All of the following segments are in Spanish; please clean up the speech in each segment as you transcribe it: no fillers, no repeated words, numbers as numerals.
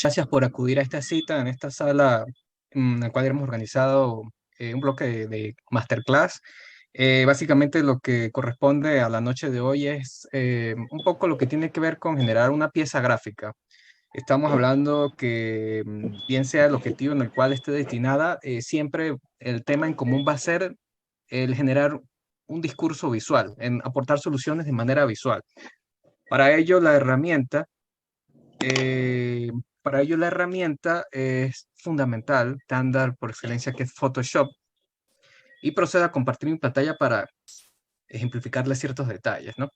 Gracias por acudir a esta cita en esta sala en la cual hemos organizado un bloque de masterclass. Básicamente lo que corresponde a la noche de hoy es un poco lo que tiene que ver con generar una pieza gráfica. Estamos hablando que bien sea el objetivo en el cual esté destinada, siempre el tema en común va a ser el generar un discurso visual, en aportar soluciones de manera visual. Para ello, la herramienta eh, para ello, la herramienta es fundamental, estándar por excelencia, que es Photoshop, y procedo a compartir mi pantalla para ejemplificarle ciertos detalles, ¿no?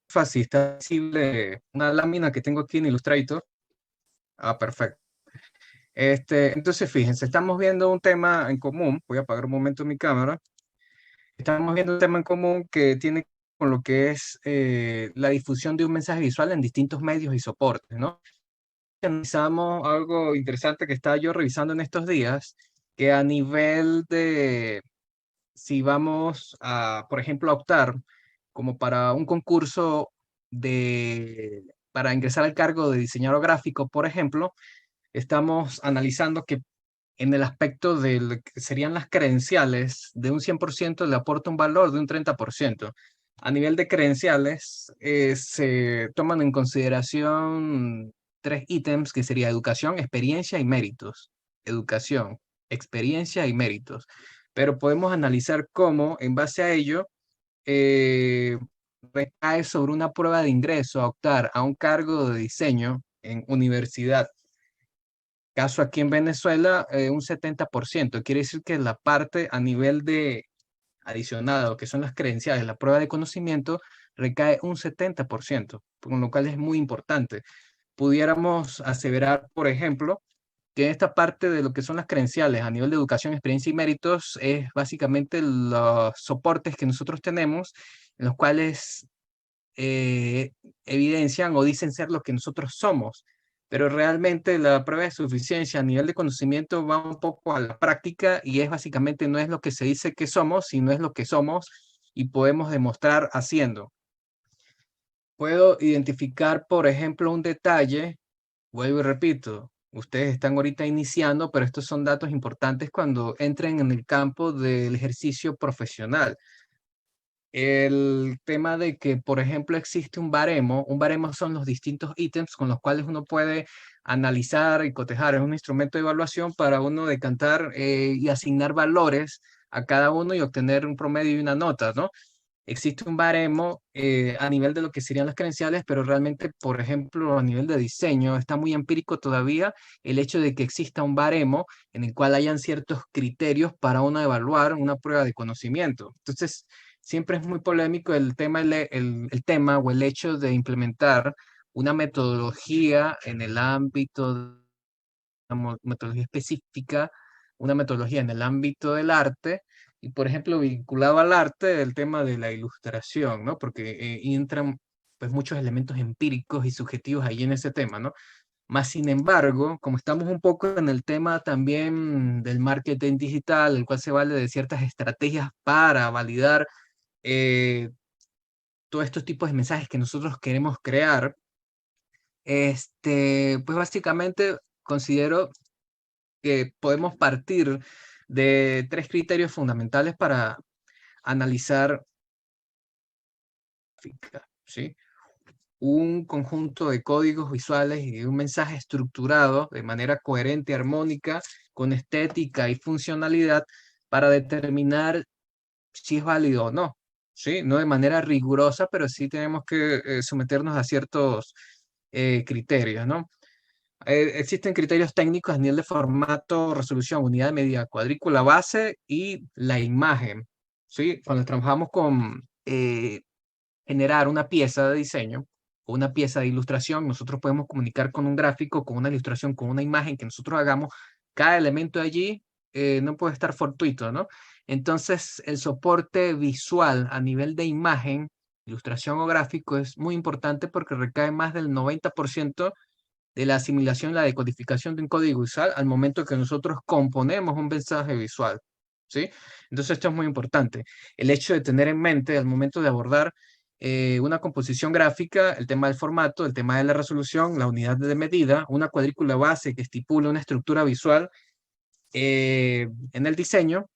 Fácil, está visible una lámina que tengo aquí en Illustrator. Ah, perfecto. Entonces, fíjense, estamos viendo un tema en común. Voy a apagar un momento mi cámara. Estamos viendo un tema en común que tiene con lo que es la difusión de un mensaje visual en distintos medios y soportes, ¿no? Analizamos algo interesante que estaba yo revisando en estos días, que a nivel de, si vamos a, por ejemplo, a optar como para un concurso para ingresar al cargo de diseñador gráfico, por ejemplo, estamos analizando que en el aspecto de lo que serían las credenciales, de un 100% le aporta un valor de un 30%. A nivel de credenciales, se toman en consideración tres ítems que sería educación, experiencia y méritos. Educación, experiencia y méritos. Pero podemos analizar cómo, en base a ello, eh, recae sobre una prueba de ingreso a optar a un cargo de diseño en universidad. Caso aquí en Venezuela, un 70%. Quiere decir que la parte a nivel de adicionado, que son las credenciales, la prueba de conocimiento, recae un 70%, con lo cual es muy importante. Pudiéramos aseverar, por ejemplo, que esta parte de lo que son las credenciales a nivel de educación, experiencia y méritos es básicamente los soportes que nosotros tenemos, en los cuales eh, evidencian o dicen ser lo que nosotros somos, pero realmente la prueba de suficiencia a nivel de conocimiento va un poco a la práctica y es básicamente no es lo que se dice que somos, sino es lo que somos y podemos demostrar haciendo. Puedo identificar, por ejemplo, un detalle, vuelvo y repito, ustedes están ahorita iniciando, pero estos son datos importantes cuando entren en el campo del ejercicio profesional. El tema de que, por ejemplo, existe un baremo son los distintos ítems con los cuales uno puede analizar y cotejar, es un instrumento de evaluación para uno decantar y asignar valores a cada uno y obtener un promedio y una nota, ¿no? Existe un baremo a nivel de lo que serían las credenciales, pero realmente, por ejemplo, a nivel de diseño, está muy empírico todavía el hecho de que exista un baremo en el cual hayan ciertos criterios para uno evaluar una prueba de conocimiento. Entonces, siempre es muy polémico el tema, el tema o el hecho de implementar una metodología en el ámbito de una metodología específica, una metodología en el ámbito del arte, y por ejemplo, vinculado al arte, el tema de la ilustración, ¿no? Porque entran pues muchos elementos empíricos y subjetivos ahí en ese tema, ¿no? Más sin embargo, como estamos un poco en el tema también del marketing digital, el cual se vale de ciertas estrategias para validar eh, todos estos tipos de mensajes que nosotros queremos crear, pues básicamente considero que podemos partir de tres criterios fundamentales para analizar, ¿sí? Un conjunto de códigos visuales y un mensaje estructurado de manera coherente, armónica, con estética y funcionalidad para determinar si es válido o no, ¿sí? No de manera rigurosa, pero sí tenemos que someternos a ciertos criterios, ¿no? Existen criterios técnicos a nivel de formato, resolución, unidad de medida, cuadrícula base y la imagen, ¿sí? Cuando trabajamos con generar una pieza de diseño o una pieza de ilustración, nosotros podemos comunicar con un gráfico, con una ilustración, con una imagen que nosotros hagamos. Cada elemento de allí no puede estar fortuito, ¿no? Entonces, el soporte visual a nivel de imagen, ilustración o gráfico es muy importante porque recae más del 90% de la asimilación y la decodificación de un código visual al momento que nosotros componemos un mensaje visual, ¿sí? Entonces esto es muy importante. El hecho de tener en mente al momento de abordar una composición gráfica, el tema del formato, el tema de la resolución, la unidad de medida, una cuadrícula base que estipula una estructura visual en el diseño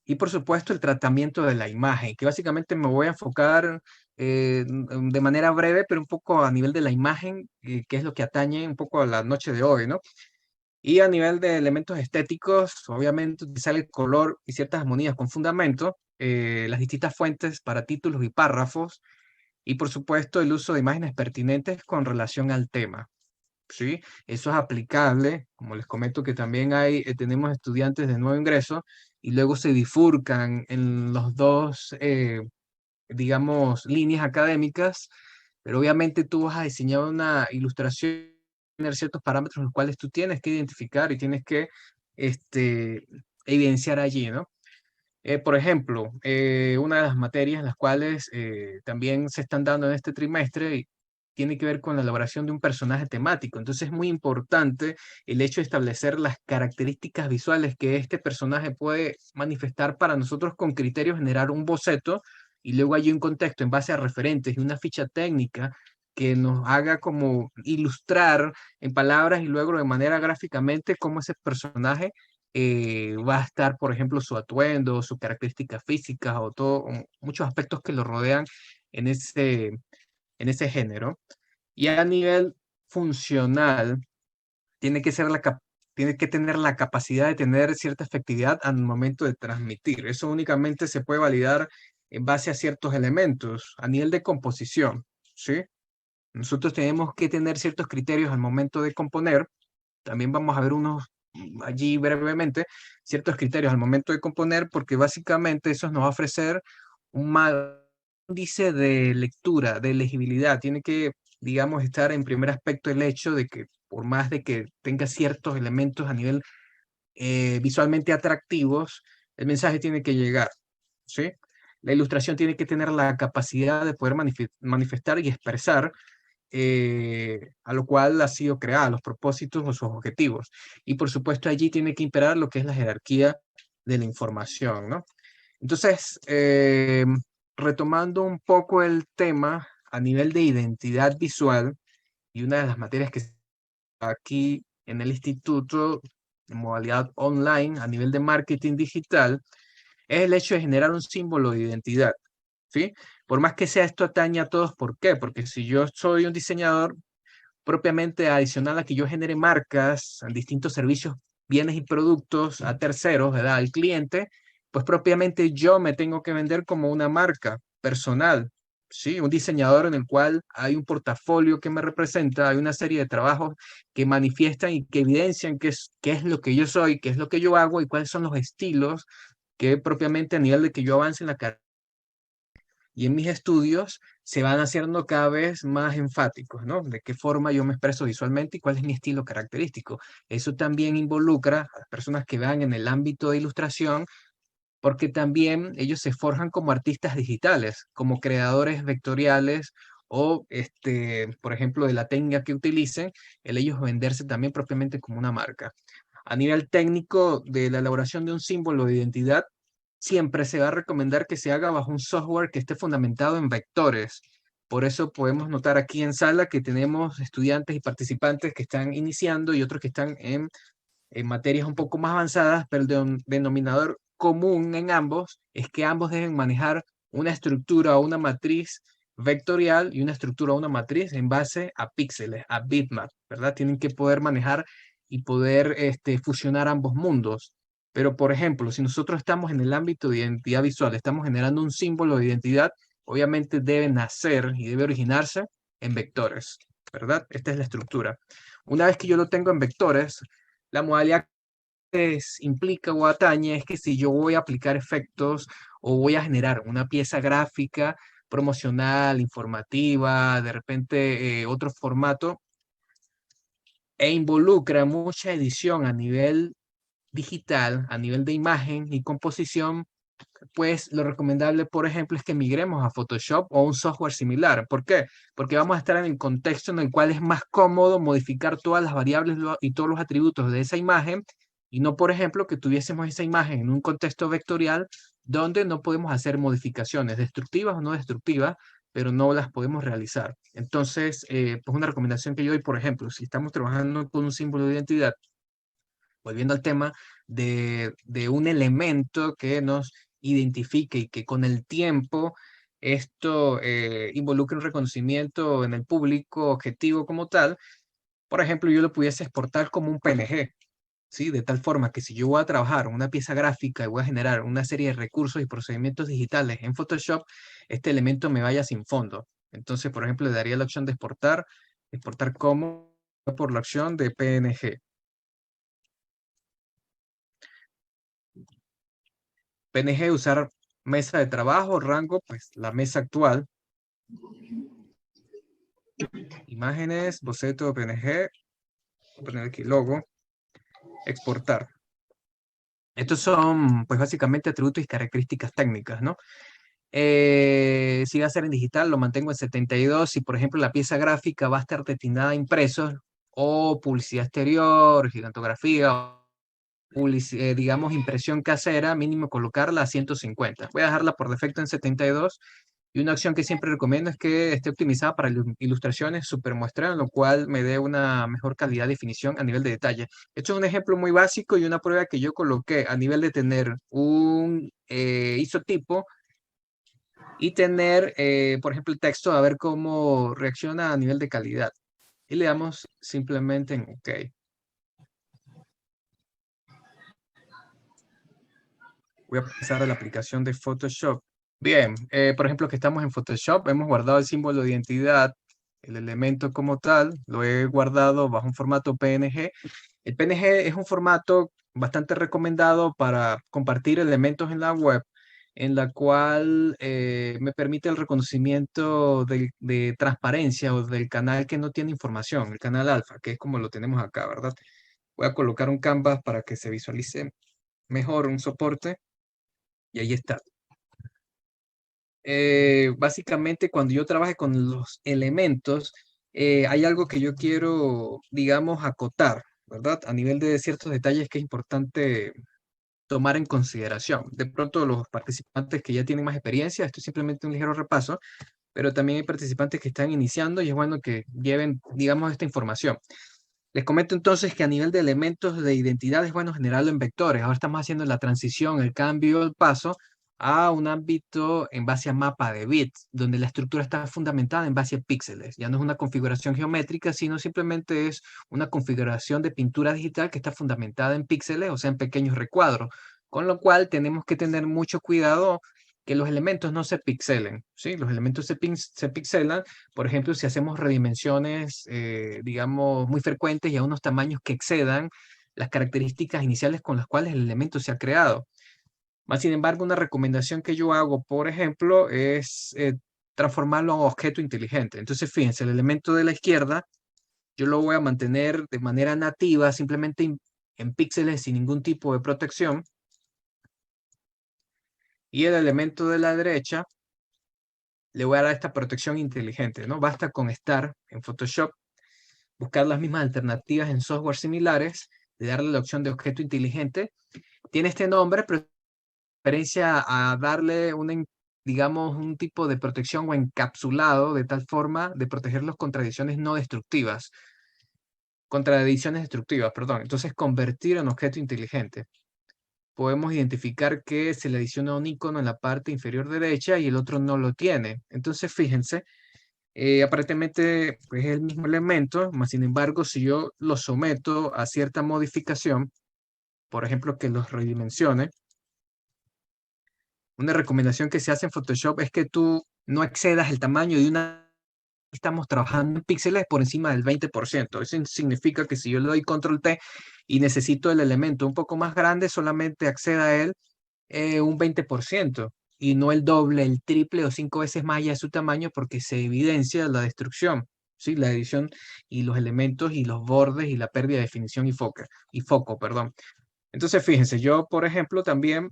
y por supuesto el tratamiento de la imagen, que básicamente me voy a enfocar de manera breve, pero un poco a nivel de la imagen, que es lo que atañe un poco a la noche de hoy, ¿no? Y a nivel de elementos estéticos, obviamente utilizar el color y ciertas armonías con fundamento, las distintas fuentes para títulos y párrafos, y por supuesto el uso de imágenes pertinentes con relación al tema. ¿Sí? Eso es aplicable, como les comento que también tenemos estudiantes de nuevo ingreso y luego se bifurcan en los dos, digamos, líneas académicas, pero obviamente tú vas a diseñar una ilustración, tener ciertos parámetros los cuales tú tienes que identificar y tienes que este, evidenciar allí, ¿no? Por ejemplo, una de las materias en las cuales también se están dando en este trimestre y tiene que ver con la elaboración de un personaje temático. Entonces es muy importante el hecho de establecer las características visuales que este personaje puede manifestar para nosotros con criterios generar un boceto y luego hay un contexto en base a referentes y una ficha técnica que nos haga como ilustrar en palabras y luego de manera gráficamente cómo ese personaje va a estar, por ejemplo, su atuendo, sus características físicas o todo, muchos aspectos que lo rodean en ese género. Y a nivel funcional, tiene que ser tiene que tener la capacidad de tener cierta efectividad al momento de transmitir. Eso únicamente se puede validar en base a ciertos elementos, a nivel de composición, ¿sí? Nosotros tenemos que tener ciertos criterios al momento de componer. También vamos a ver unos allí brevemente, ciertos criterios al momento de componer, porque básicamente eso nos va a ofrecer un mal índice de lectura, de legibilidad. Tiene que, digamos, estar en primer aspecto el hecho de que por más de que tenga ciertos elementos a nivel visualmente atractivos, el mensaje tiene que llegar, ¿sí? La ilustración tiene que tener la capacidad de poder manifestar y expresar a lo cual ha sido creada, los propósitos o sus objetivos. Y por supuesto allí tiene que imperar lo que es la jerarquía de la información, ¿no? Entonces, retomando un poco el tema a nivel de identidad visual, y una de las materias que aquí en el instituto, en modalidad online, a nivel de marketing digital, es el hecho de generar un símbolo de identidad, ¿sí? Por más que sea esto atañe a todos, ¿por qué? Porque si yo soy un diseñador, propiamente adicional a que yo genere marcas, distintos servicios, bienes y productos a terceros, ¿verdad? Al cliente, pues propiamente yo me tengo que vender como una marca personal, ¿sí? Un diseñador en el cual hay un portafolio que me representa, hay una serie de trabajos que manifiestan y que evidencian qué es lo que yo soy, qué es lo que yo hago y cuáles son los estilos que propiamente a nivel de que yo avance en la carrera y en mis estudios se van haciendo cada vez más enfáticos, ¿no? De qué forma yo me expreso visualmente y cuál es mi estilo característico. Eso también involucra a las personas que van en el ámbito de ilustración, porque también ellos se forjan como artistas digitales, como creadores vectoriales o, por ejemplo, de la técnica que utilicen, el ellos venderse también propiamente como una marca. A nivel técnico de la elaboración de un símbolo de identidad, siempre se va a recomendar que se haga bajo un software que esté fundamentado en vectores. Por eso podemos notar aquí en sala que tenemos estudiantes y participantes que están iniciando y otros que están en materias un poco más avanzadas, pero el denominador común en ambos es que ambos deben manejar una estructura o una matriz vectorial y una estructura o una matriz en base a píxeles, a bitmap, ¿verdad? Tienen que poder manejar y poder fusionar ambos mundos. Pero, por ejemplo, si nosotros estamos en el ámbito de identidad visual, estamos generando un símbolo de identidad, obviamente debe nacer y debe originarse en vectores, ¿verdad? Esta es la estructura. Una vez que yo lo tengo en vectores, la modalidad que implica o atañe es que si yo voy a aplicar efectos o voy a generar una pieza gráfica, promocional, informativa, de repente otro formato, e involucra mucha edición a nivel digital, a nivel de imagen y composición, pues lo recomendable, por ejemplo, es que migremos a Photoshop o un software similar. ¿Por qué? Porque vamos a estar en el contexto en el cual es más cómodo modificar todas las variables y todos los atributos de esa imagen y no, por ejemplo, que tuviésemos esa imagen en un contexto vectorial donde no podemos hacer modificaciones destructivas o no destructivas pero no las podemos realizar. Entonces, pues una recomendación que yo doy, por ejemplo, si estamos trabajando con un símbolo de identidad, volviendo al tema de un elemento que nos identifique y que con el tiempo esto involucre un reconocimiento en el público objetivo como tal, por ejemplo, yo lo pudiese exportar como un PNG. ¿Sí? De tal forma que si yo voy a trabajar una pieza gráfica y voy a generar una serie de recursos y procedimientos digitales en Photoshop, este elemento me vaya sin fondo. Entonces, por ejemplo, le daría la opción de exportar, exportar como por la opción de PNG. PNG, usar mesa de trabajo, rango, pues la mesa actual. Imágenes, boceto, PNG, voy a poner aquí logo, exportar. Estos son, pues básicamente atributos y características técnicas, ¿no? Si va a ser en digital, lo mantengo en 72. Si, por ejemplo, la pieza gráfica va a estar destinada a impresos o publicidad exterior, gigantografía, digamos, impresión casera, mínimo colocarla a 150. Voy a dejarla por defecto en 72. Y una opción que siempre recomiendo es que esté optimizada para ilustraciones supermuestreo, en lo cual me dé una mejor calidad de definición a nivel de detalle. Esto es un ejemplo muy básico y una prueba que yo coloqué a nivel de tener un isotipo y tener, por ejemplo, el texto, a ver cómo reacciona a nivel de calidad. Y le damos simplemente en OK. Voy a pasar a la aplicación de Photoshop. Bien, por ejemplo, que estamos en Photoshop, hemos guardado el símbolo de identidad, el elemento como tal, lo he guardado bajo un formato PNG. El PNG es un formato bastante recomendado para compartir elementos en la web, en la cual me permite el reconocimiento de transparencia o del canal que no tiene información, el canal alfa, que es como lo tenemos acá, ¿verdad? Voy a colocar un canvas para que se visualice mejor un soporte y ahí está. Básicamente, cuando yo trabaje con los elementos, hay algo que yo quiero, digamos, acotar, ¿verdad? A nivel de ciertos detalles que es importante tomar en consideración. De pronto, los participantes que ya tienen más experiencia, esto es simplemente un ligero repaso, pero también hay participantes que están iniciando y es bueno que lleven, digamos, esta información. Les comento entonces que a nivel de elementos de identidad es bueno generarlo en vectores. Ahora estamos haciendo la transición, el cambio, el paso a un ámbito en base a mapa de bits, donde la estructura está fundamentada en base a píxeles. Ya no es una configuración geométrica, sino simplemente es una configuración de pintura digital que está fundamentada en píxeles, o sea, en pequeños recuadros. Con lo cual tenemos que tener mucho cuidado que los elementos no se pixelen, ¿sí? Los elementos se pixelan, por ejemplo, si hacemos redimensiones, digamos, muy frecuentes y a unos tamaños que excedan las características iniciales con las cuales el elemento se ha creado. Más sin embargo, una recomendación que yo hago, por ejemplo, es transformarlo en objeto inteligente. Entonces, fíjense, el elemento de la izquierda, yo lo voy a mantener de manera nativa, simplemente en píxeles sin ningún tipo de protección. Y el elemento de la derecha, le voy a dar esta protección inteligente, ¿no? Basta con estar en Photoshop, buscar las mismas alternativas en software similares, de darle la opción de objeto inteligente. Tiene este nombre, pero referencia a darle digamos, un tipo de protección o encapsulado de tal forma de protegerlos contra ediciones no destructivas, contra ediciones destructivas, perdón. Entonces, convertir en objeto inteligente. Podemos identificar que se le adiciona un icono en la parte inferior derecha y el otro no lo tiene. Entonces, fíjense, aparentemente pues, es el mismo elemento, más sin embargo, si yo lo someto a cierta modificación, por ejemplo, que los redimensione, una recomendación que se hace en Photoshop es que tú no excedas el tamaño de una... Estamos trabajando en píxeles por encima del 20%. Eso significa que si yo le doy control T y necesito el elemento un poco más grande, solamente acceda a él un 20% y no el doble, el triple o 5 veces más allá de su tamaño porque se evidencia la destrucción, ¿sí? La edición y los elementos y los bordes y la pérdida de definición y foco, perdón. Entonces, fíjense, yo, por ejemplo, también,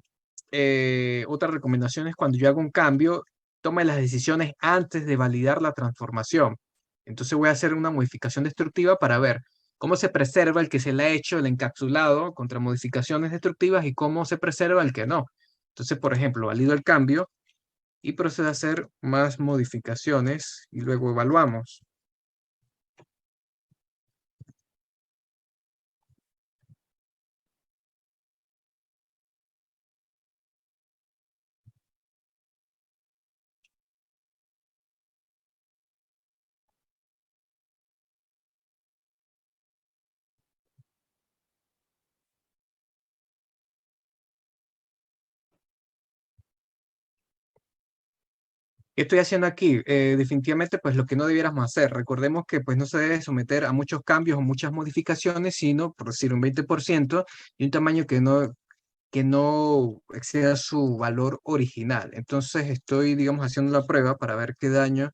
otra recomendación es cuando yo hago un cambio, tome las decisiones antes de validar la transformación. Entonces voy a hacer una modificación destructiva para ver cómo se preserva el que se le ha hecho el encapsulado contra modificaciones destructivas y cómo se preserva el que no. Entonces, por ejemplo, valido el cambio y procede a hacer más modificaciones y luego evaluamos. ¿Qué estoy haciendo aquí? Definitivamente, pues lo que no debiéramos hacer. Recordemos que pues no se debe someter a muchos cambios o muchas modificaciones, sino, por decir, un 20% y un tamaño que no exceda su valor original. Entonces estoy, digamos, haciendo la prueba para ver qué daño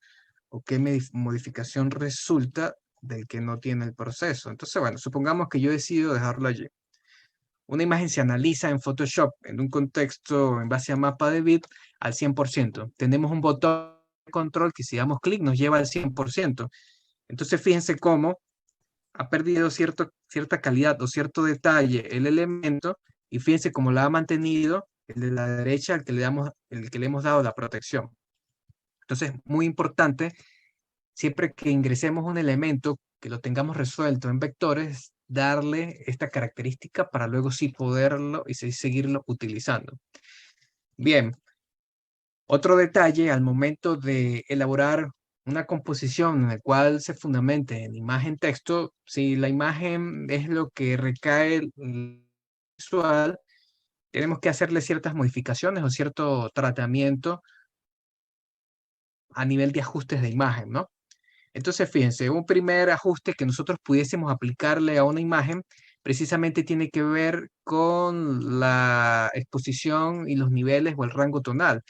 o qué modificación resulta del que no tiene el proceso. Entonces, bueno, supongamos que yo decido dejarlo allí. Una imagen se analiza en Photoshop en un contexto en base a mapa de bit al 100%. Tenemos un botón de control que si damos clic nos lleva al 100%. Entonces fíjense cómo ha perdido cierta calidad o cierto detalle el elemento y fíjense cómo la ha mantenido el de la derecha el que le hemos dado la protección. Entonces, muy importante, siempre que ingresemos un elemento, que lo tengamos resuelto en vectores, darle esta característica para luego sí poderlo y sí seguirlo utilizando. Bien, otro detalle al momento de elaborar una composición en la cual se fundamente en imagen-texto, si la imagen es lo que recae visual, tenemos que hacerle ciertas modificaciones o cierto tratamiento a nivel de ajustes de imagen, ¿no? Entonces, fíjense, un primer ajuste que nosotros pudiésemos aplicarle a una imagen precisamente tiene que ver con la exposición y los niveles o el rango tonal.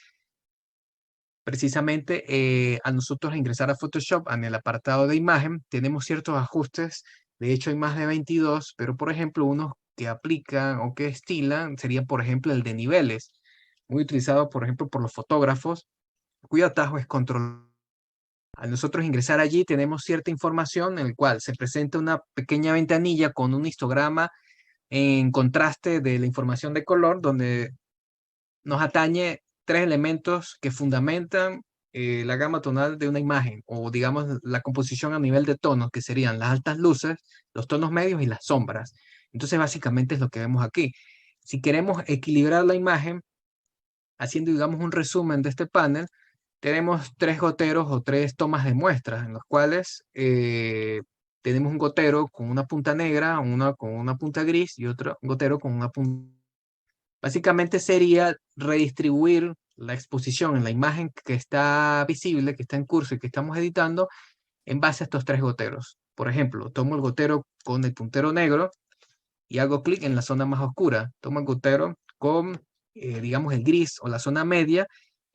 Precisamente a nosotros ingresar a Photoshop en el apartado de imagen tenemos ciertos ajustes, de hecho hay más de 22, pero por ejemplo unos que aplican o que estilan sería por ejemplo el de niveles, muy utilizado por ejemplo por los fotógrafos, cuyo atajo es control. Al nosotros ingresar allí tenemos cierta información en el cual se presenta una pequeña ventanilla con un histograma en contraste de la información de color, donde nos atañe tres elementos que fundamentan la gama tonal de una imagen, o digamos la composición a nivel de tonos, que serían las altas luces, los tonos medios y las sombras. Entonces, básicamente es lo que vemos aquí. Si queremos equilibrar la imagen, haciendo, digamos, un resumen de este panel, tenemos tres goteros o tres tomas de muestras, en los cuales tenemos un gotero con una punta negra, una con una punta gris y otro gotero con una punta. Básicamente sería redistribuir la exposición en la imagen que está visible, que está en curso y que estamos editando en base a estos tres goteros. Por ejemplo, tomo el gotero con el puntero negro y hago clic en la zona más oscura. Tomo el gotero con, digamos, el gris o la zona media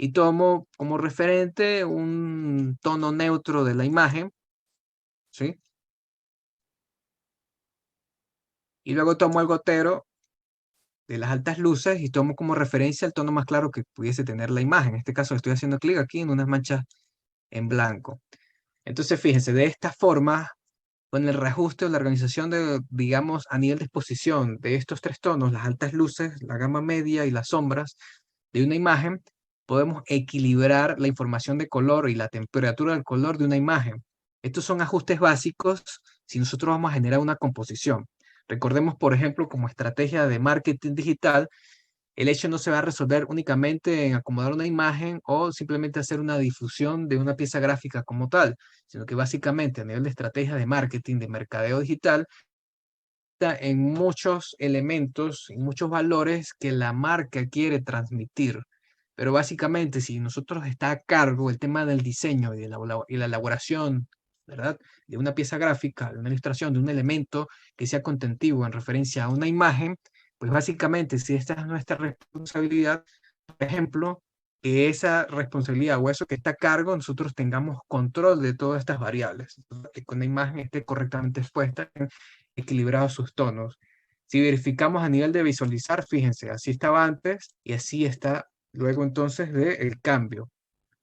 y tomo como referente un tono neutro de la imagen, ¿sí? Y luego tomo el gotero de las altas luces y tomo como referencia el tono más claro que pudiese tener la imagen. En este caso estoy haciendo clic aquí en unas manchas en blanco. Entonces, fíjense, de esta forma, con el reajuste o la organización de, digamos, a nivel de exposición de estos tres tonos, las altas luces, la gama media y las sombras de una imagen, podemos equilibrar la información de color y la temperatura del color de una imagen. Estos son ajustes básicos si nosotros vamos a generar una composición. Recordemos, por ejemplo, como estrategia de marketing digital, el hecho no se va a resolver únicamente en acomodar una imagen o simplemente hacer una difusión de una pieza gráfica como tal, sino que básicamente a nivel de estrategia de marketing, de mercadeo digital, está en muchos elementos, en muchos valores que la marca quiere transmitir. Pero básicamente, si nosotros está a cargo el tema del diseño y la elaboración, ¿verdad? De una pieza gráfica, de una ilustración, de un elemento que sea contentivo en referencia a una imagen, pues básicamente, si esta es nuestra responsabilidad, por ejemplo, que esa responsabilidad o eso que está a cargo, nosotros tengamos control de todas estas variables, que con la imagen esté correctamente expuesta, equilibrados sus tonos. Si verificamos a nivel de visualizar, fíjense, así estaba antes y así está luego entonces de el cambio.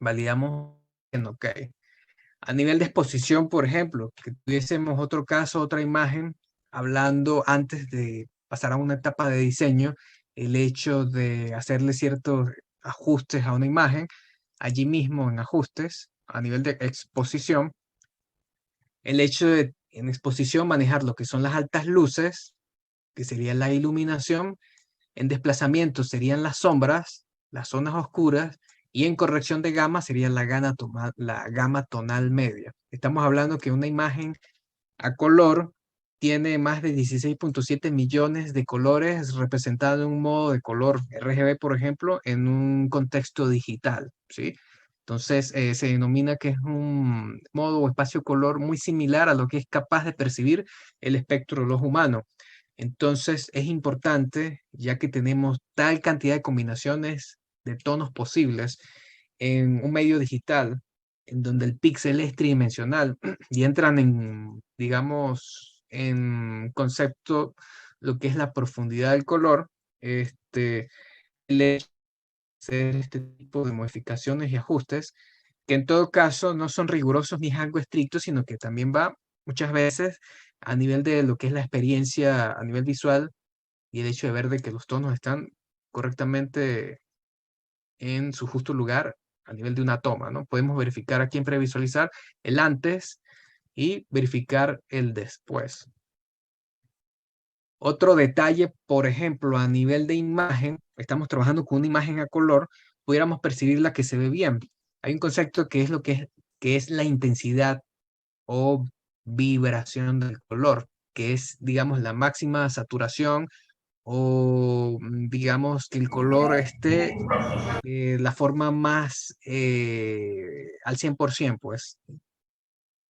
Validamos en OK. A nivel de exposición, por ejemplo, que tuviésemos otro caso, otra imagen, hablando antes de pasar a una etapa de diseño, el hecho de hacerle ciertos ajustes a una imagen, allí mismo en ajustes, a nivel de exposición, el hecho de en exposición manejar lo que son las altas luces, que sería la iluminación, en desplazamiento serían las sombras, las zonas oscuras, y en corrección de gama sería la gama tonal media. Estamos hablando que una imagen a color tiene más de 16.7 millones de colores representados en un modo de color RGB, por ejemplo, en un contexto digital, ¿sí? Entonces, se denomina que es un modo o espacio color muy similar a lo que es capaz de percibir el espectro del ojo humano. Entonces, es importante, ya que tenemos tal cantidad de combinaciones de tonos posibles en un medio digital, en donde el píxel es tridimensional y entran en, digamos, en concepto lo que es la profundidad del color, el hecho de hacer este tipo de modificaciones y ajustes, que en todo caso no son rigurosos ni es algo estricto, sino que también va muchas veces a nivel de lo que es la experiencia a nivel visual y el hecho de ver de que los tonos están correctamente en su justo lugar a nivel de una toma, ¿no? Podemos verificar aquí en previsualizar el antes y verificar el después. Otro detalle, por ejemplo, a nivel de imagen, estamos trabajando con una imagen a color, pudiéramos percibirla que se ve bien. Hay un concepto que es que es la intensidad o vibración del color, que es, digamos, la máxima saturación o digamos que el color esté la forma más al 100%, pues.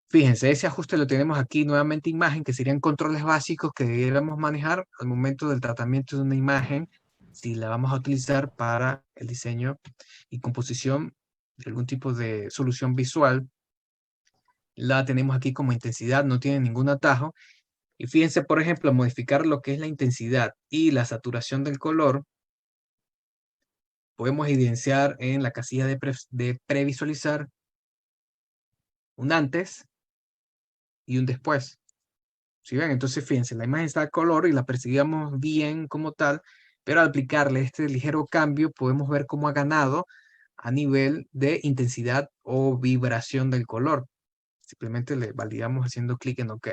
Fíjense, ese ajuste lo tenemos aquí nuevamente imagen, que serían controles básicos que debiéramos manejar al momento del tratamiento de una imagen, si la vamos a utilizar para el diseño y composición de algún tipo de solución visual. La tenemos aquí como intensidad, no tiene ningún atajo. Y fíjense, por ejemplo, modificar lo que es la intensidad y la saturación del color, podemos evidenciar en la casilla de previsualizar un antes y un después. ¿Sí ven? Entonces, fíjense, la imagen está a color y la percibíamos bien como tal, pero al aplicarle este ligero cambio, podemos ver cómo ha ganado a nivel de intensidad o vibración del color. Simplemente le validamos haciendo clic en OK.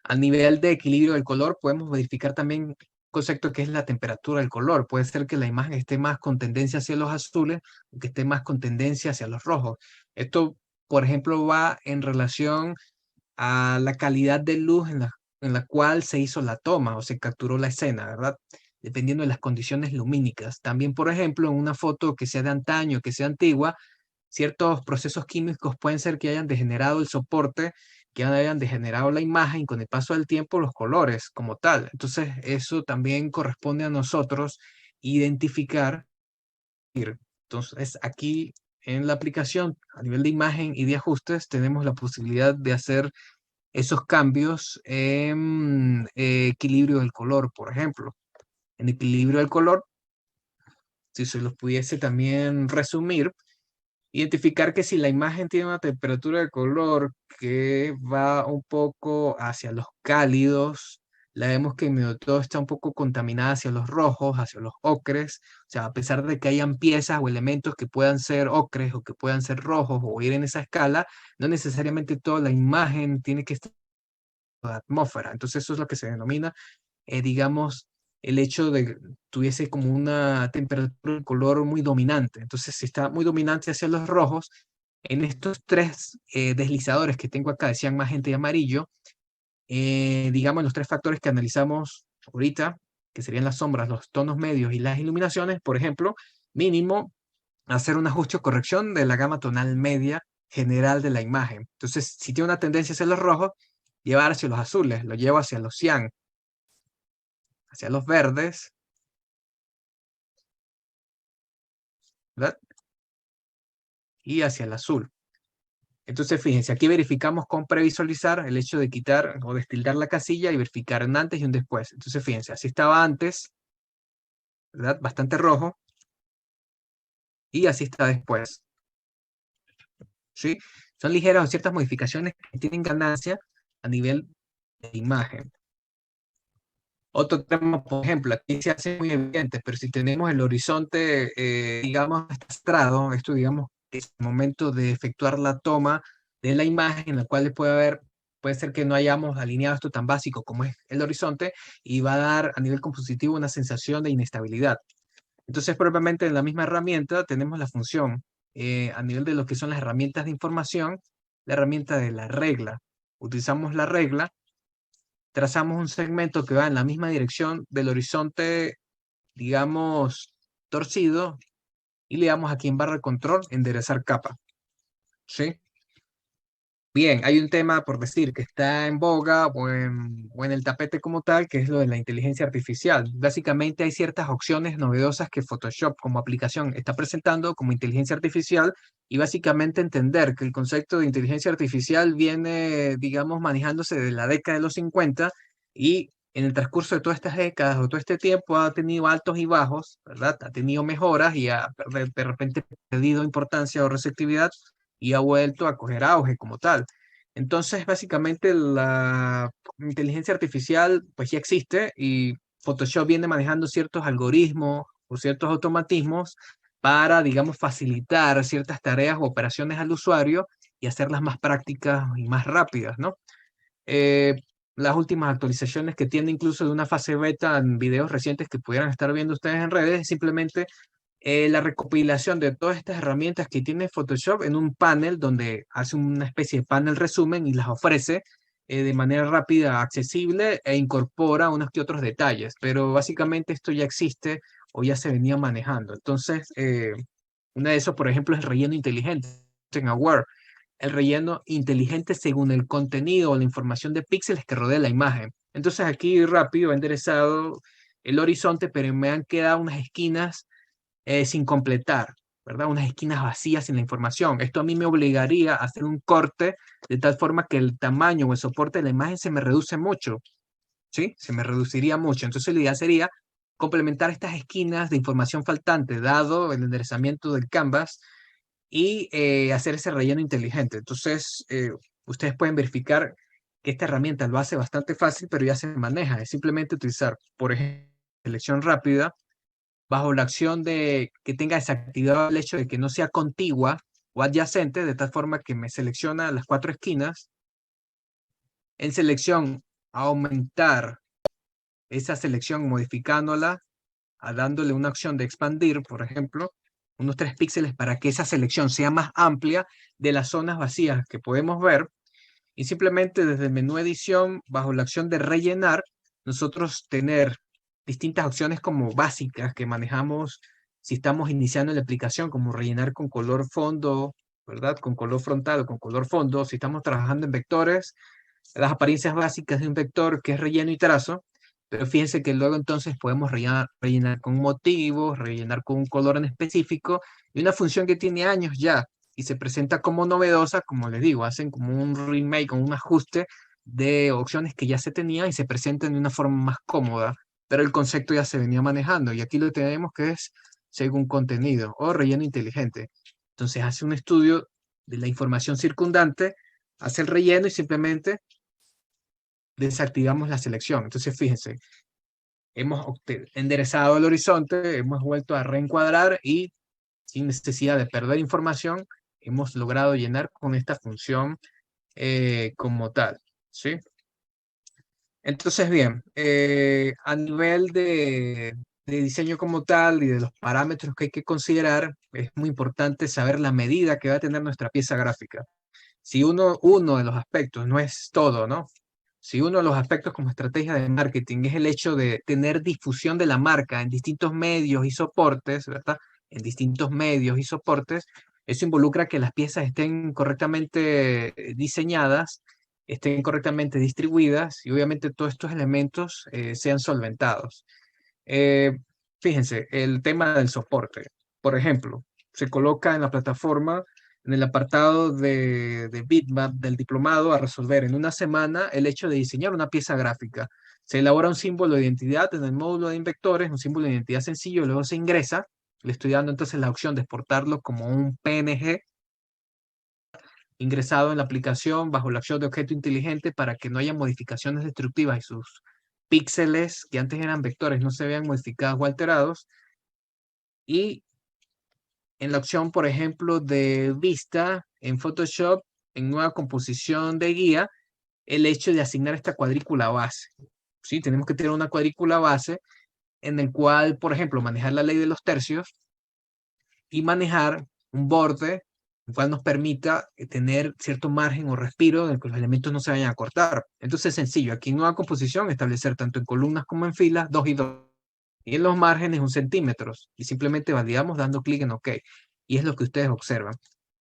A nivel de equilibrio del color, podemos verificar también un concepto que es la temperatura del color. Puede ser que la imagen esté más con tendencia hacia los azules o que esté más con tendencia hacia los rojos. Esto, por ejemplo, va en relación a la calidad de luz en la cual se hizo la toma o se capturó la escena, ¿verdad? Dependiendo de las condiciones lumínicas. También, por ejemplo, en una foto que sea de antaño, que sea antigua, ciertos procesos químicos pueden ser que hayan degenerado el soporte, que hayan degenerado la imagen y con el paso del tiempo los colores como tal. Entonces, eso también corresponde a nosotros identificar. Entonces, aquí en la aplicación, a nivel de imagen y de ajustes, tenemos la posibilidad de hacer esos cambios en equilibrio del color, por ejemplo. En equilibrio del color, si se los pudiese también resumir, identificar que si la imagen tiene una temperatura de color que va un poco hacia los cálidos, la vemos que en medio de todo está un poco contaminada hacia los rojos, hacia los ocres. O sea, a pesar de que hayan piezas o elementos que puedan ser ocres o que puedan ser rojos o ir en esa escala, no necesariamente toda la imagen tiene que estar en la atmósfera. Entonces eso es lo que se denomina, digamos, el hecho de que tuviese como una temperatura de color muy dominante. Entonces, si está muy dominante hacia los rojos, en estos tres deslizadores que tengo acá, decían magenta y amarillo, digamos, los tres factores que analizamos ahorita, que serían las sombras, los tonos medios y las iluminaciones, por ejemplo, mínimo hacer un ajuste o corrección de la gama tonal media general de la imagen. Entonces, si tiene una tendencia hacia los rojos, llevar hacia los azules, lo llevo hacia los cian, hacia los verdes, ¿verdad? Y hacia el azul. Entonces, fíjense, aquí verificamos con previsualizar el hecho de quitar o destildar la casilla y verificar un antes y un después. Entonces, fíjense, así estaba antes, ¿verdad? Bastante rojo, y así está después, ¿sí? Son ligeras o ciertas modificaciones que tienen ganancia a nivel de imagen. Otro tema, por ejemplo, aquí se hace muy evidente, pero si tenemos el horizonte, digamos, centrado, esto digamos que es el momento de efectuar la toma de la imagen en la cual puede ser que no hayamos alineado esto tan básico como es el horizonte y va a dar a nivel compositivo una sensación de inestabilidad. Entonces, propiamente en la misma herramienta tenemos la función, a nivel de lo que son las herramientas de información, la herramienta de la regla. Utilizamos la regla, trazamos un segmento que va en la misma dirección del horizonte, digamos, torcido, y le damos aquí en barra de control, enderezar capa. ¿Sí? Bien, hay un tema por decir que está en boga o en el tapete como tal, que es lo de la inteligencia artificial. Básicamente hay ciertas opciones novedosas que Photoshop como aplicación está presentando como inteligencia artificial y básicamente entender que el concepto de inteligencia artificial viene, digamos, manejándose de la década de los 50 y en el transcurso de todas estas décadas o todo este tiempo ha tenido altos y bajos, ¿verdad? Ha tenido mejoras y ha de repente perdido importancia o receptividad y ha vuelto a coger auge como tal. Entonces, básicamente la inteligencia artificial pues ya existe y Photoshop viene manejando ciertos algoritmos o ciertos automatismos para, digamos, facilitar ciertas tareas o operaciones al usuario y hacerlas más prácticas y más rápidas, ¿no? Eh, las últimas actualizaciones que tiene incluso de una fase beta en videos recientes que pudieran estar viendo ustedes en redes, es simplemente la recopilación de todas estas herramientas que tiene Photoshop en un panel donde hace una especie de panel resumen y las ofrece de manera rápida, accesible e incorpora unos que otros detalles. Pero básicamente esto ya existe o ya se venía manejando. Entonces, una de esos, por ejemplo, es el relleno inteligente en Aware. El relleno inteligente según el contenido o la información de píxeles que rodea la imagen. Entonces aquí rápido he enderezado el horizonte, pero me han quedado unas esquinas sin completar, ¿verdad? Unas esquinas vacías sin la información. Esto a mí me obligaría a hacer un corte de tal forma que el tamaño o el soporte de la imagen se me reduce mucho, ¿sí? Se me reduciría mucho. Entonces la idea sería complementar estas esquinas de información faltante, dado el enderezamiento del canvas, y hacer ese relleno inteligente. Entonces, ustedes pueden verificar que esta herramienta lo hace bastante fácil, pero ya se maneja. Es simplemente utilizar, por ejemplo, selección rápida, bajo la acción de que tenga desactivado el hecho de que no sea contigua o adyacente, de tal forma que me selecciona las cuatro esquinas. En selección, aumentar esa selección modificándola, dándole una opción de expandir, por ejemplo, unos 3 píxeles para que esa selección sea más amplia de las zonas vacías que podemos ver. Y simplemente desde el menú edición, bajo la acción de rellenar, nosotros tener distintas opciones como básicas que manejamos si estamos iniciando la aplicación, como rellenar con color fondo, ¿verdad? Con color frontal o con color fondo. Si estamos trabajando en vectores, las apariencias básicas de un vector que es relleno y trazo, pero fíjense que luego entonces podemos rellenar con motivos, rellenar con un color en específico y una función que tiene años ya y se presenta como novedosa, como les digo, hacen como un remake o un ajuste de opciones que ya se tenían y se presentan de una forma más cómoda, pero el concepto ya se venía manejando y aquí lo tenemos que es según contenido o relleno inteligente. Entonces hace un estudio de la información circundante, hace el relleno y simplemente desactivamos la selección. Entonces fíjense, hemos enderezado el horizonte, hemos vuelto a reencuadrar y sin necesidad de perder información, hemos logrado llenar con esta función como tal, ¿sí? Entonces, bien, a nivel de diseño como tal y de los parámetros que hay que considerar, es muy importante saber la medida que va a tener nuestra pieza gráfica. Si uno de los aspectos, no es todo, ¿no? Si uno de los aspectos como estrategia de marketing es el hecho de tener difusión de la marca en distintos medios y soportes, ¿verdad? En distintos medios y soportes, eso involucra que las piezas estén correctamente diseñadas, estén correctamente distribuidas y obviamente todos estos elementos sean solventados. Eh, Fíjense, el tema del soporte. Por ejemplo, se coloca en la plataforma, en el apartado de bitmap del diplomado, a resolver en una semana el hecho de diseñar una pieza gráfica. Se elabora un símbolo de identidad en el módulo de invectores, un símbolo de identidad sencillo, luego se ingresa. Le estoy dando entonces la opción de exportarlo como un PNG ingresado en la aplicación bajo la acción de objeto inteligente para que no haya modificaciones destructivas píxeles que antes eran vectores no se vean modificados o alterados. Y en la opción, por ejemplo, de vista en Photoshop, en nueva composición de guía, el hecho de asignar esta cuadrícula base. ¿Sí? Tenemos que tener una cuadrícula base en el cual, por ejemplo, manejar la ley de los tercios y manejar un borde, el cual nos permita tener cierto margen o respiro en el que los elementos no se vayan a cortar. Entonces es sencillo, aquí en nueva composición establecer tanto en columnas como en filas 2 y 2. Y en los márgenes 1 centímetros. Y simplemente validamos dando clic en OK. Y es lo que ustedes observan.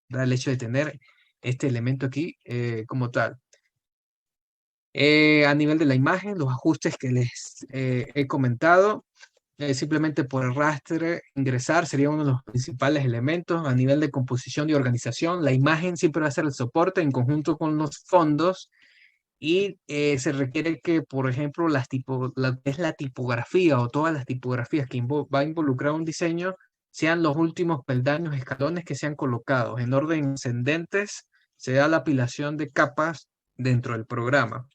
Da el hecho de tener este elemento aquí como tal. A nivel de la imagen, los ajustes que les he comentado, simplemente por arrastre, ingresar sería uno de los principales elementos. A nivel de composición y organización, la imagen siempre va a ser el soporte en conjunto con los fondos y se requiere que, por ejemplo, es la tipografía o todas las tipografías que va a involucrar un diseño sean los últimos peldaños, escalones que sean colocados en orden ascendentes, se da la apilación de capas dentro del programa.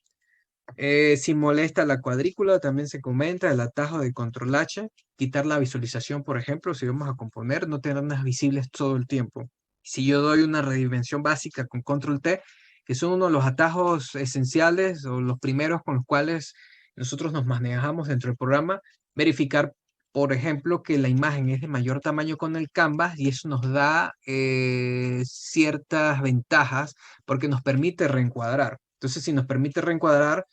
Si molesta la cuadrícula, también se comenta el atajo de control H, quitar la visualización, por ejemplo, si vamos a componer, no tenerlas visibles todo el tiempo. Si yo doy una redimensión básica con control T, que son uno de los atajos esenciales o los primeros con los cuales nosotros nos manejamos dentro del programa, verificar, por ejemplo, que la imagen es de mayor tamaño con el canvas y eso nos da ciertas ventajas porque nos permite reencuadrar. Entonces, si nos permite reencuadrar,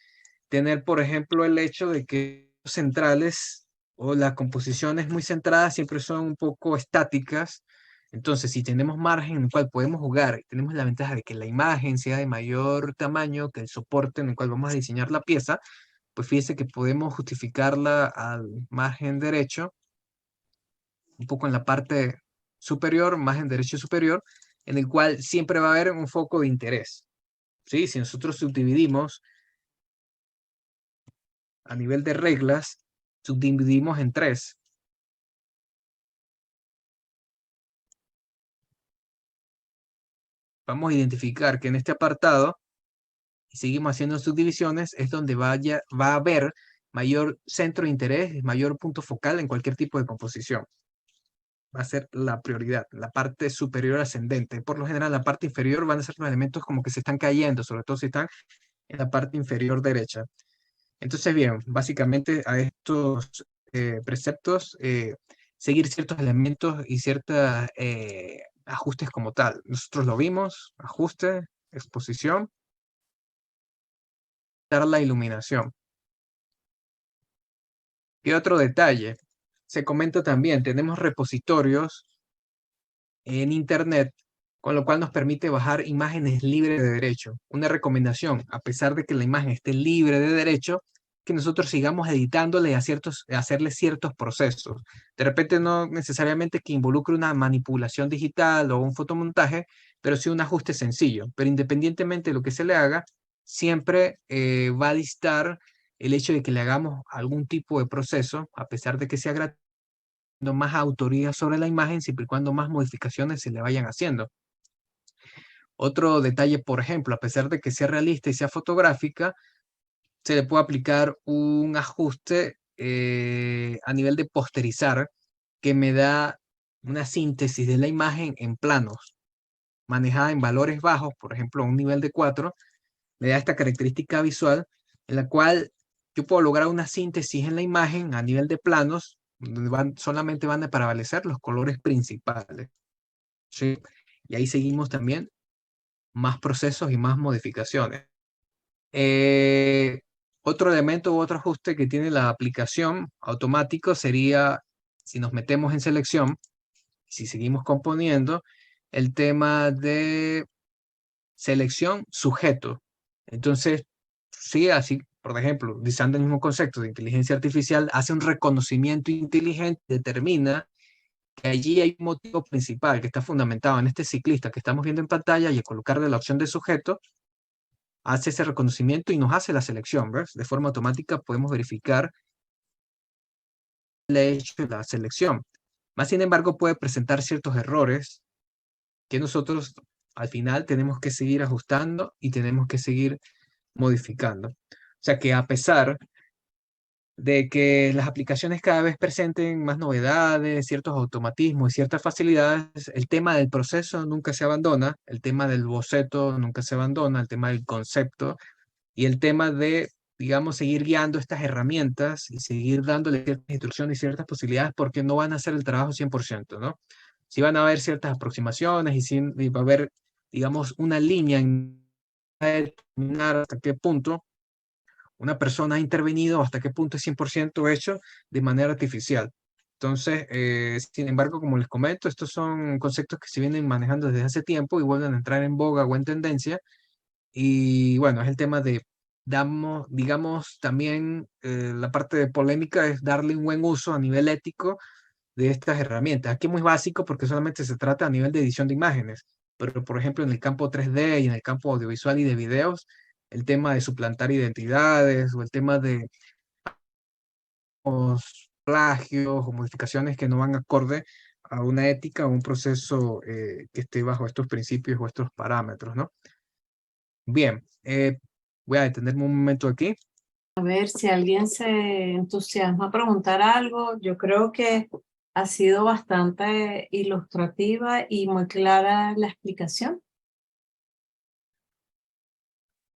tener, por ejemplo, el hecho de que los centrales o las composiciones muy centradas siempre son un poco estáticas. Entonces, si tenemos margen en el cual podemos jugar, tenemos la ventaja de que la imagen sea de mayor tamaño que el soporte en el cual vamos a diseñar la pieza, pues fíjese que podemos justificarla al margen derecho, un poco en la parte superior, margen derecho superior, en el cual siempre va a haber un foco de interés. ¿Sí? Si nosotros subdividimos a nivel de reglas, subdividimos en tres. Vamos a identificar que en este apartado, y seguimos haciendo subdivisiones, es donde va a haber mayor centro de interés, mayor punto focal en cualquier tipo de composición. Va a ser la prioridad, la parte superior ascendente. Por lo general, la parte inferior van a ser los elementos como que se están cayendo, sobre todo si están en la parte inferior derecha. Entonces, bien, básicamente a estos preceptos, seguir ciertos elementos y ciertos ajustes como tal. Nosotros lo vimos, ajuste, exposición, dar la iluminación. Y otro detalle, se comenta también, tenemos repositorios en Internet, con lo cual nos permite bajar imágenes libres de derecho. Una recomendación, a pesar de que la imagen esté libre de derecho, que nosotros sigamos editándole a hacerle ciertos procesos. De repente no necesariamente que involucre una manipulación digital o un fotomontaje, pero sí un ajuste sencillo. Pero independientemente de lo que se le haga, siempre va a distar el hecho de que le hagamos algún tipo de proceso, a pesar de que sea gratuito, más autoría sobre la imagen, siempre y cuando más modificaciones se le vayan haciendo. Otro detalle, por ejemplo, a pesar de que sea realista y sea fotográfica, se le puede aplicar un ajuste a nivel de posterizar que me da una síntesis de la imagen en planos, manejada en valores bajos, por ejemplo, a un nivel de 4, me da esta característica visual en la cual yo puedo lograr una síntesis en la imagen a nivel de planos, donde solamente van a prevalecer los colores principales. ¿Sí? Y ahí seguimos también más procesos y más modificaciones. Otro elemento u otro ajuste que tiene la aplicación automático sería, si nos metemos en selección, si seguimos componiendo, el tema de selección sujeto. Entonces, sí, así, por ejemplo, utilizando el mismo concepto de inteligencia artificial, hace un reconocimiento inteligente, determina que allí hay un motivo principal que está fundamentado en este ciclista que estamos viendo en pantalla y al colocarle la opción de sujeto, hace ese reconocimiento y nos hace la selección, ¿ves? De forma automática podemos verificar el hecho de la selección. Más sin embargo, puede presentar ciertos errores que nosotros al final tenemos que seguir ajustando y tenemos que seguir modificando. O sea que a pesar de que las aplicaciones cada vez presenten más novedades, ciertos automatismos y ciertas facilidades. El tema del proceso nunca se abandona, el tema del boceto nunca se abandona, el tema del concepto y el tema de, digamos, seguir guiando estas herramientas y seguir dándole ciertas instrucciones y ciertas posibilidades porque no van a hacer el trabajo 100%, ¿no? Sí van a haber ciertas aproximaciones y va a haber, digamos, una línea en determinar hasta qué punto una persona ha intervenido, hasta qué punto es 100% hecho de manera artificial. Entonces, sin embargo, como les comento, estos son conceptos que se vienen manejando desde hace tiempo y vuelven a entrar en boga o en tendencia. Y bueno, es el tema de, digamos, también la parte de polémica es darle un buen uso a nivel ético de estas herramientas. Aquí es muy básico porque solamente se trata a nivel de edición de imágenes, pero por ejemplo en el campo 3D y en el campo audiovisual y de videos, el tema de suplantar identidades o el tema de plagios o modificaciones que no van acorde a una ética o un proceso que esté bajo estos principios o estos parámetros, ¿no? Bien, voy a detenerme un momento aquí. A ver si alguien se entusiasma a preguntar algo. Yo creo que ha sido bastante ilustrativa y muy clara la explicación.